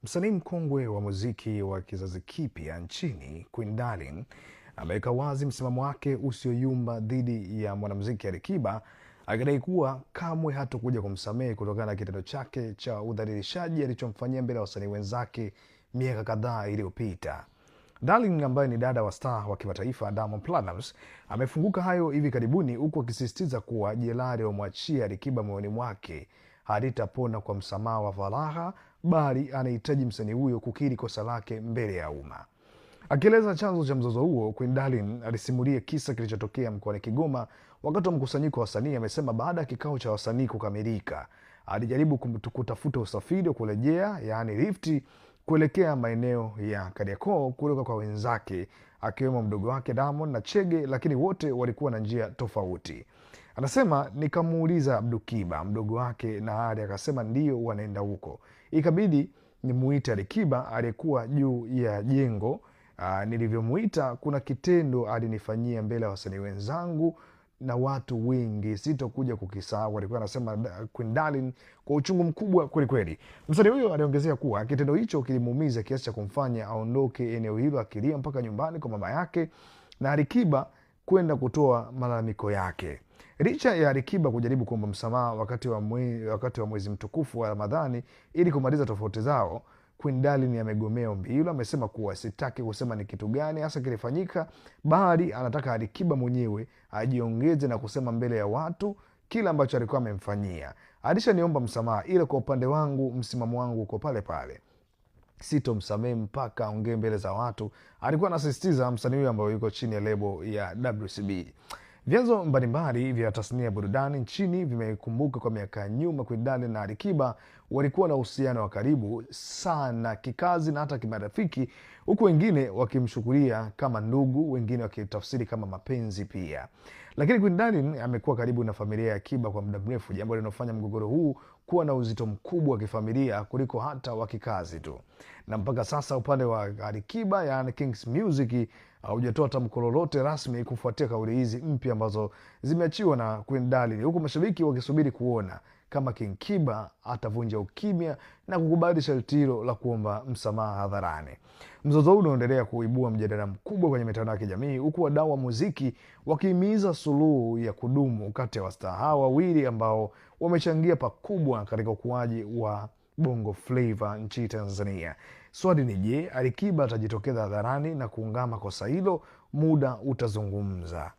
Msanii mkongwe wa muziki wa kizazi kipya nchini, Queen Darleen, ameweka wazi msimamo wake usioyumba dhidi ya mwanamuziki Alikiba, akidai kuwa kamwe hatakuja kumsamehe kutokana na kitendo chake cha udhalilishaji alichomfanyia mbele ya wasanii wenzake miaka kadhaa iliyopita. Darleen, ambaye ni dada wa star wa kimataifa Diamond Platnumz, amefunguka hayo hivi karibuni, huku akisisitiza kuwa jeraha alilomwachia Alikiba moyoni mwake halitapona kwa msamaha wa faragha, bali anahitaji msanii huyo kukiri kosa lake mbele ya umma. Akieleza chanzo cha mzozo huo, Queen Darleen alisimulia kisa kilichotokea mkoani Kigoma wakati wa mkusanyiko wa wasanii. Amesema baada ya kikao cha wasanii kukamilika, alijaribu kutafuta usafiri wa kurejea, yaani lifti, kuelekea maeneo ya Kariakoo kutoka kwa wenzake akiwemo mdogo wake Diamond na Chege, lakini wote walikuwa na njia tofauti. Anasema, nikamuuliza Abdukiba mdogo wake na hadi akasema ndio wanaenda huko. Ikabidi nimuite Alikiba aliyekuwa juu ya jengo. Nilivyomuita, kuna kitendo alinifanyia mbele ya wasanii wenzangu na watu wengi, sitokuja kukisahau, alikuwa anasema Queen Darleen kwa uchungu mkubwa kweli kweli. Msanii huyo aliongezea kuwa kitendo hicho kilimuumiza kiasi cha kumfanya aondoke eneo hilo akilia mpaka nyumbani kwa mama yake na Alikiba kwenda kutoa malalamiko yake. Licha ya Alikiba kujaribu kuomba msamaha wakati wa mwezi mtukufu wa Ramadhani ili kumaliza tofauti zao, Queen Darleen amegomea ombi hilo. Amesema kuwa sitaki kusema ni kitu gani hasa kilifanyika, bali anataka Alikiba mwenyewe ajiongeze na kusema mbele ya watu kila ambacho alikuwa amemfanyia. Alishaniomba msamaha, ila kwa upande wangu msimamo wangu uko pale pale, sitomsamehe mpaka aongee mbele za watu, alikuwa anasisitiza msanii huyo ambaye yuko chini ya lebo ya WCB. Vyanzo mbalimbali vya tasnia ya burudani nchini vimekumbuka kwa miaka ya nyuma Queen Darleen na Alikiba walikuwa na uhusiano wa karibu sana kikazi na hata kimarafiki, huku wengine wakimshukulia kama ndugu, wengine wakitafsiri kama mapenzi pia. Lakini Queen Darleen amekuwa karibu na familia ya Alikiba kwa muda mrefu, jambo linalofanya mgogoro huu kuwa na uzito mkubwa wa kifamilia kuliko hata wa kikazi tu. Na mpaka sasa upande wa Alikiba, yani Kings Music, haujatoa tamko lolote rasmi kufuatia kauli hizi mpya ambazo zimeachiwa na Queen Darleen, huku mashabiki wakisubiri kuona kama King Kiba atavunja ukimya na kukubali sharti hilo la kuomba msamaha hadharani. Mzozo huu unaendelea kuibua mjadala mkubwa kwenye mitandao ya kijamii, huku wadau wa muziki wakihimiza suluhu ya kudumu kati ya wastaa hawa wawili ambao wamechangia pakubwa katika ukuaji wa Bongo Flava nchini Tanzania. Swali ni je, Alikiba atajitokeza hadharani na kuungama kosa hilo? Muda utazungumza.